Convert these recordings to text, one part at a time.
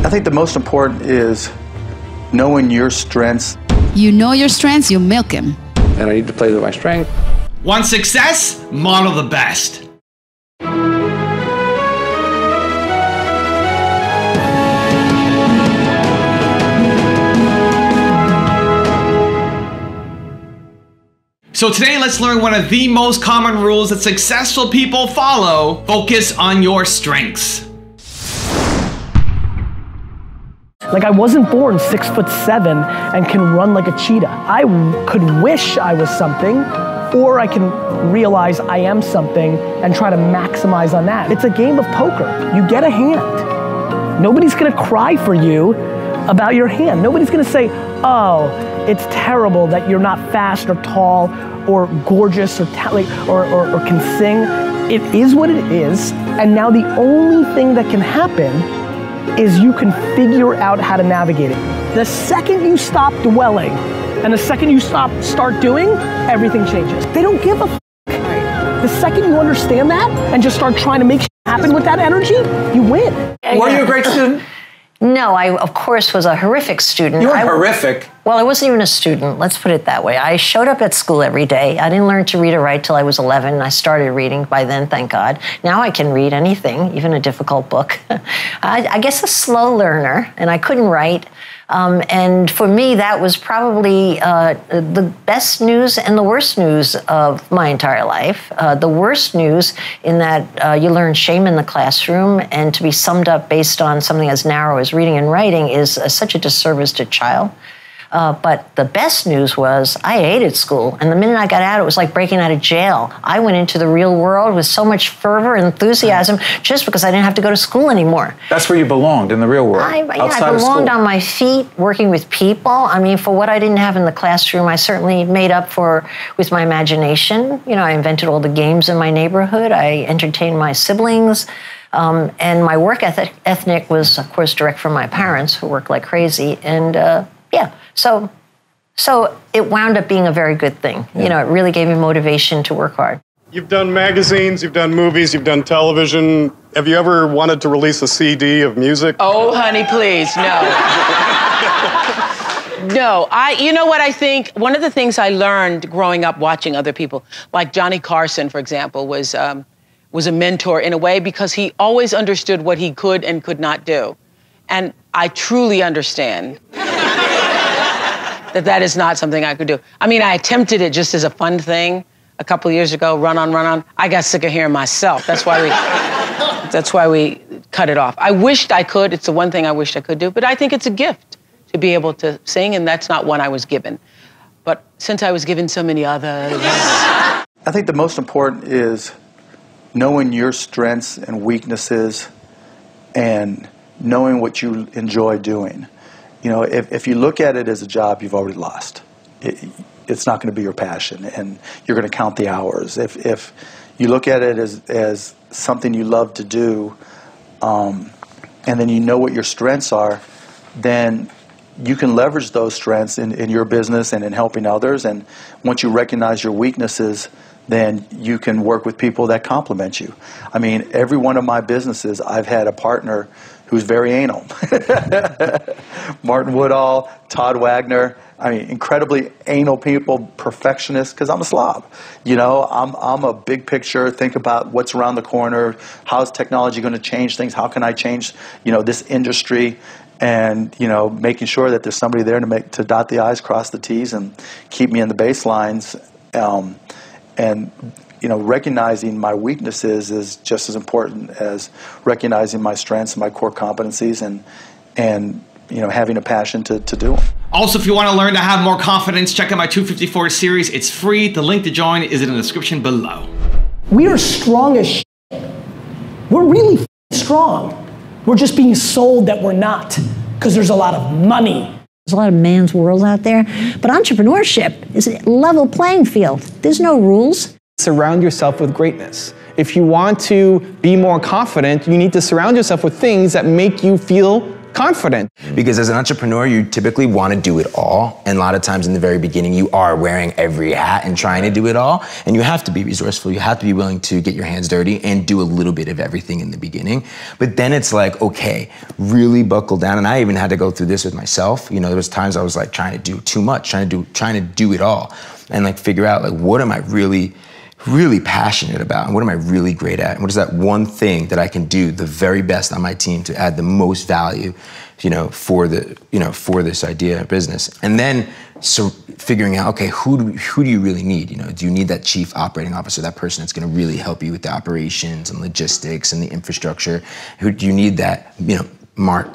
I think the most important is knowing your strengths. You know your strengths, you milk him. And I need to play to my strength. Want success? Model the best. So today, let's learn one of the most common rules that successful people follow. Focus on your strengths. Like, I wasn't born 6'7" and can run like a cheetah. I could wish I was something, or I can realize I am something and try to maximize on that. It's a game of poker. You get a hand. Nobody's gonna cry for you about your hand. Nobody's gonna say, oh, it's terrible that you're not fast or tall or gorgeous or can sing. It is what it is, and now the only thing that can happen is you can figure out how to navigate it. The second you stop dwelling and the second you start doing, everything changes. They don't give a f***. The second you understand that and just start trying to make shit happen with that energy, you win. Were you a great student? No, I, of course, was a horrific student. You were horrific? Well, I wasn't even a student, let's put it that way. I showed up at school every day. I didn't learn to read or write till I was 11. I started reading by then, thank God. Now I can read anything, even a difficult book. I guess a slow learner, and I couldn't write. And for me, that was probably the best news and the worst news of my entire life. The worst news in that you learn shame in the classroom, and to be summed up based on something as narrow as reading and writing is such a disservice to a child. But the best news was I hated school. And the minute I got out, it was like breaking out of jail. I went into the real world with so much fervor and enthusiasm just because I didn't have to go to school anymore. That's where you belonged, in the real world, I belonged on my feet, working with people. I mean, for what I didn't have in the classroom, I certainly made up for with my imagination. You know, I invented all the games in my neighborhood. I entertained my siblings. And my work ethic was, of course, direct from my parents, who worked like crazy. And yeah, so it wound up being a very good thing. Yeah. You know, it really gave me motivation to work hard. You've done magazines, you've done movies, you've done television. Have you ever wanted to release a CD of music? Oh, honey, please, no. No, you know what I think? One of the things I learned growing up watching other people, like Johnny Carson, for example, was a mentor in a way because he always understood what he could and could not do. And I truly understand that is not something I could do. I mean, I attempted it just as a fun thing a couple of years ago, run on. I got sick of hearing myself. That's why we cut it off. I wished I could. It's the one thing I wished I could do, but I think it's a gift to be able to sing, and that's not one I was given. But since I was given so many others. I think the most important is knowing your strengths and weaknesses and knowing what you enjoy doing. You know, if you look at it as a job, you've already lost. It's not going to be your passion, and you're going to count the hours. If you look at it as something you love to do, and then you know what your strengths are, then you can leverage those strengths in your business and in helping others. And once you recognize your weaknesses, then you can work with people that complement you. I mean, every one of my businesses, I've had a partner who's very anal. Martin Woodall, Todd Wagner, I mean, incredibly anal people, perfectionists, because I'm a slob. You know, I'm a big picture, think about what's around the corner, how's technology going to change things, how can I change, you know, this industry, and, you know, making sure that there's somebody there to dot the I's, cross the T's, and keep me in the baselines. And you know, recognizing my weaknesses is just as important as recognizing my strengths and my core competencies, and you know, having a passion to do them. Also, if you want to learn to have more confidence, check out my 254 series. It's free. The link to join is in the description below. We are strong as shit. We're really strong. We're just being sold that we're not because there's a lot of money. There's a lot of man's world out there, but entrepreneurship is a level playing field. There's no rules. Surround yourself with greatness. If you want to be more confident, you need to surround yourself with things that make you feel confident. Because as an entrepreneur, you typically want to do it all. And a lot of times in the very beginning, you are wearing every hat and trying to do it all. And you have to be resourceful. You have to be willing to get your hands dirty and do a little bit of everything in the beginning. But then it's like, okay, really buckle down. And I even had to go through this with myself. You know, there was times I was like trying to do too much, trying to do it all. And like figure out like, what am I really passionate about, and what am I really great at, and what is that one thing that I can do the very best on my team to add the most value, you know, for this idea of business. And then so figuring out, okay, who do you really need? You know, do you need that chief operating officer, that person that's going to really help you with the operations and logistics and the infrastructure? Who do you need that, you know,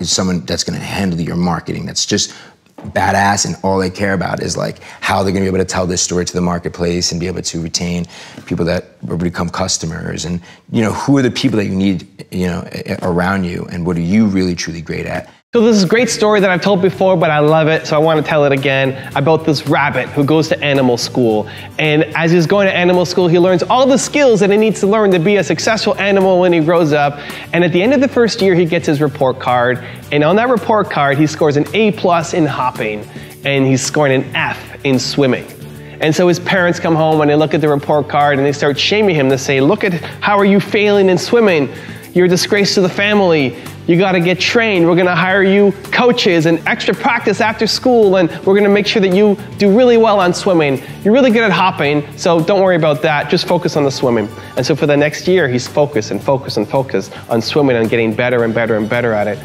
someone that's going to handle your marketing, that's just badass, and all they care about is like how they're gonna be able to tell this story to the marketplace and be able to retain people that will become customers. And you know, who are the people that you need, you know, around you, and what are you really truly great at? So this is a great story that I've told before, but I love it, so I want to tell it again, about this rabbit who goes to animal school. And as he's going to animal school, he learns all the skills that he needs to learn to be a successful animal when he grows up. And at the end of the first year, he gets his report card. And on that report card, he scores an A+ in hopping, and he's scoring an F in swimming. And so his parents come home and they look at the report card and they start shaming him to say, look at how are you failing in swimming? You're a disgrace to the family. You got to get trained. We're going to hire you coaches and extra practice after school, and we're going to make sure that you do really well on swimming. You're really good at hopping, so don't worry about that. Just focus on the swimming. And so for the next year, he's focused and focused and focused on swimming and getting better and better and better at it.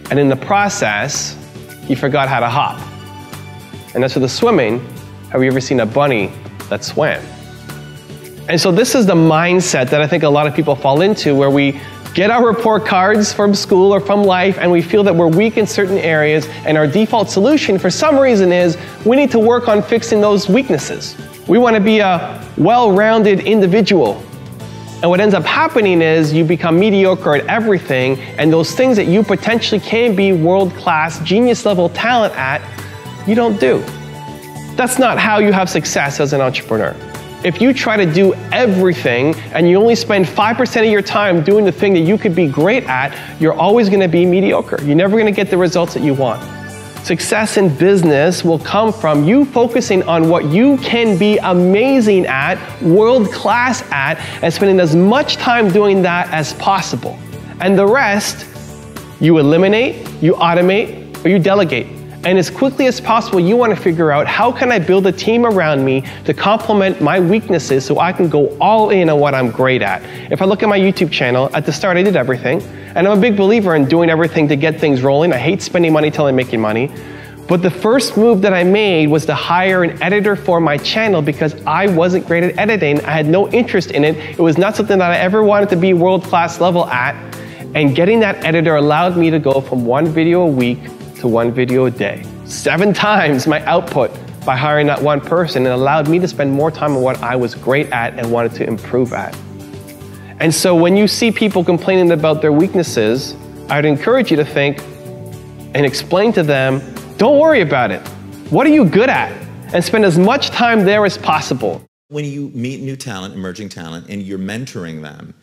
And in the process, he forgot how to hop. And as for the swimming, have you ever seen a bunny that swam? And so this is the mindset that I think a lot of people fall into, where we get our report cards from school or from life, and we feel that we're weak in certain areas, and our default solution for some reason is we need to work on fixing those weaknesses. We want to be a well-rounded individual. And what ends up happening is you become mediocre at everything, and those things that you potentially can be world-class, genius-level talent at, you don't do. That's not how you have success as an entrepreneur. If you try to do everything and you only spend 5% of your time doing the thing that you could be great at, you're always going to be mediocre. You're never going to get the results that you want. Success in business will come from you focusing on what you can be amazing at, world-class at, and spending as much time doing that as possible. And the rest, you eliminate, you automate, or you delegate. And as quickly as possible, you want to figure out, how can I build a team around me to complement my weaknesses so I can go all in on what I'm great at? If I look at my YouTube channel, at the start I did everything. And I'm a big believer in doing everything to get things rolling. I hate spending money till I'm making money. But the first move that I made was to hire an editor for my channel, because I wasn't great at editing. I had no interest in it. It was not something that I ever wanted to be world-class level at. And getting that editor allowed me to go from 1 video a week to 1 video a day. 7 times my output by hiring that one person. It allowed me to spend more time on what I was great at and wanted to improve at. And so when you see people complaining about their weaknesses, I'd encourage you to think and explain to them, don't worry about it. What are you good at? And spend as much time there as possible. When you meet new talent, emerging talent, and you're mentoring them,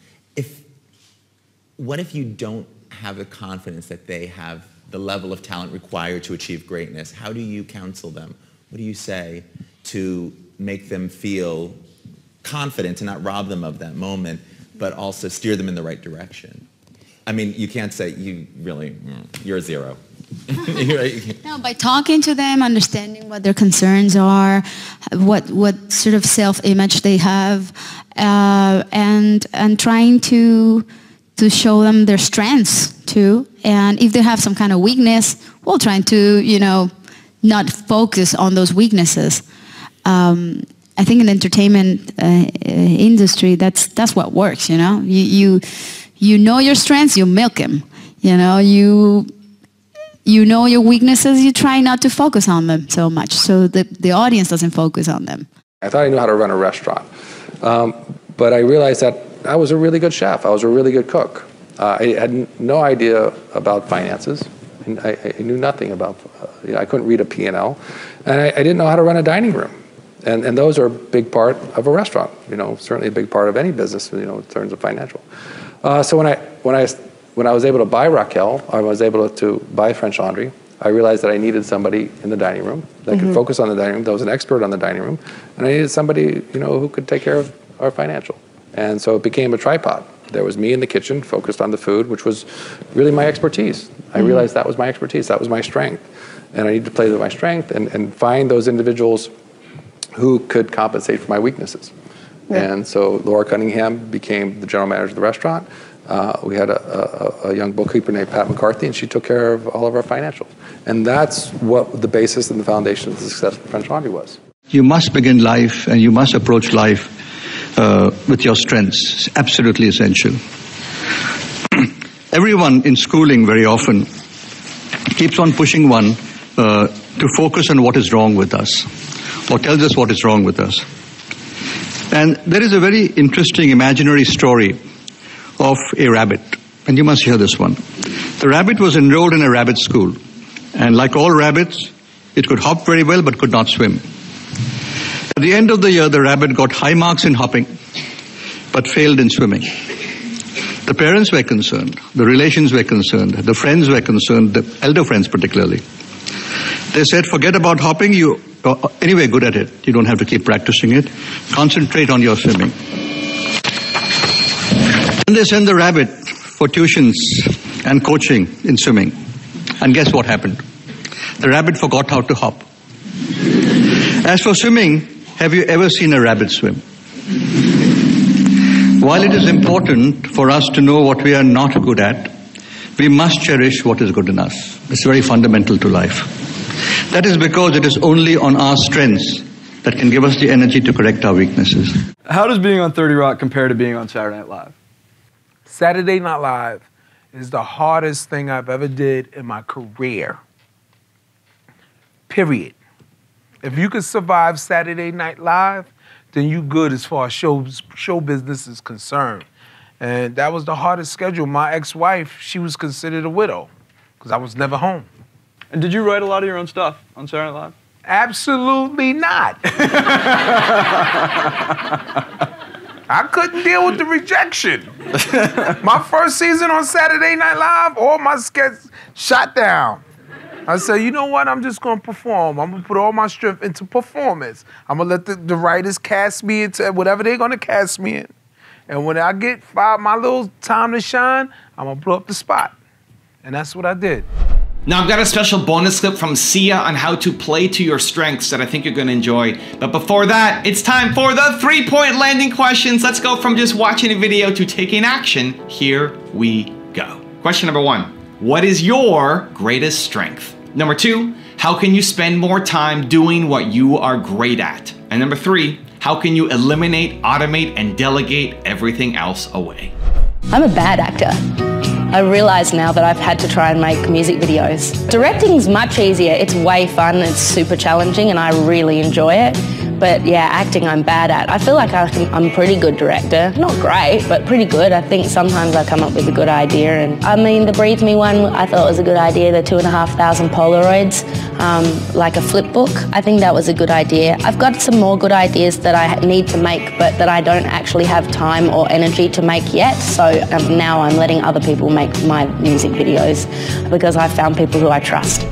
what if you don't have the confidence that they have the level of talent required to achieve greatness? How do you counsel them? What do you say to make them feel confident, to not rob them of that moment, but also steer them in the right direction? I mean, you can't say, you're a 0. No, by talking to them, understanding what their concerns are, what sort of self-image they have, and trying to show them their strengths too. And if they have some kind of weakness, we'll try to, not focus on those weaknesses. I think in the entertainment industry, that's what works, you know your strengths, you milk them. You know your weaknesses, you try not to focus on them so much, so the audience doesn't focus on them. I thought I knew how to run a restaurant, but I realized that I was a really good chef. I was a really good cook. I had no idea about finances. And I knew nothing about, I couldn't read a P&L. And I didn't know how to run a dining room. And those are a big part of a restaurant, certainly a big part of any business, in terms of financial. So when I when I was able to buy Raquel, I was able to buy French Laundry, I realized that I needed somebody in the dining room that could focus on the dining room, that was an expert on the dining room, and I needed somebody, you know, who could take care of our financial. And so it became a tripod. There was me in the kitchen, focused on the food, which was really my expertise. I realized that was my expertise, that was my strength. And I needed to play to my strength and find those individuals who could compensate for my weaknesses. Yeah. And so Laura Cunningham became the general manager of the restaurant. We had a young bookkeeper named Pat McCarthy, and she took care of all of our financials. And that's what the basis and the foundation of the success of French Laundry was. You must begin life and you must approach life with your strengths. It's absolutely essential. Everyone in schooling very often keeps on pushing one to focus on what is wrong with us, or tells us what is wrong with us. And there is a very interesting imaginary story of a rabbit, and you must hear this one. The rabbit was enrolled in a rabbit school, and like all rabbits, it could hop very well but could not swim. At the end of the year, the rabbit got high marks in hopping but failed in swimming. The parents were concerned, the relations were concerned, the friends were concerned, the elder friends particularly. They said, forget about hopping, you are anyway good at it. You don't have to keep practicing it. Concentrate on your swimming. Then they sent the rabbit for tuitions and coaching in swimming. And guess what happened? The rabbit forgot how to hop. As for swimming, have you ever seen a rabbit swim? While it is important for us to know what we are not good at, we must cherish what is good in us. It's very fundamental to life. That is because it is only on our strengths that can give us the energy to correct our weaknesses. How does being on 30 Rock compare to being on Saturday Night Live? Saturday Night Live is the hardest thing I've ever did in my career. Period. If you could survive Saturday Night Live, then you good as far as show business is concerned. And that was the hardest schedule. My ex-wife, she was considered a widow because I was never home. And did you write a lot of your own stuff on Saturday Night Live? Absolutely not. I couldn't deal with the rejection. My first season on Saturday Night Live, all my sketches shot down. I said, you know what? I'm just going to perform. I'm going to put all my strength into performance. I'm going to let the writers cast me into whatever they're going to cast me in. And when I get my little time to shine, I'm going to blow up the spot. And that's what I did. Now I've got a special bonus clip from Sia on how to play to your strengths that I think you're gonna enjoy. But before that, it's time for the 3-point landing questions. Let's go from just watching a video to taking action. Here we go. Question number 1, what is your greatest strength? Number 2, how can you spend more time doing what you are great at? And number 3, how can you eliminate, automate, and delegate everything else away? I'm a bad actor. I realize now that I've had to try and make music videos. Directing's much easier. It's way fun, it's super challenging, and I really enjoy it. But yeah, acting I'm bad at. I feel like I'm a pretty good director. Not great, but pretty good. I think sometimes I come up with a good idea. And I mean, the Breathe Me one, I thought was a good idea, the 2,500 Polaroids, like a flip book. I think that was a good idea. I've got some more good ideas that I need to make, but that I don't actually have time or energy to make yet. So now I'm letting other people make my music videos because I've found people who I trust.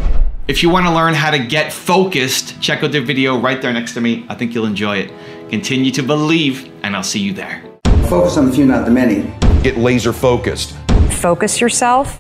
If you want to learn how to get focused, check out the video right there next to me. I think you'll enjoy it. Continue to believe, and I'll see you there. Focus on the few, not the many. Get laser focused. Focus yourself.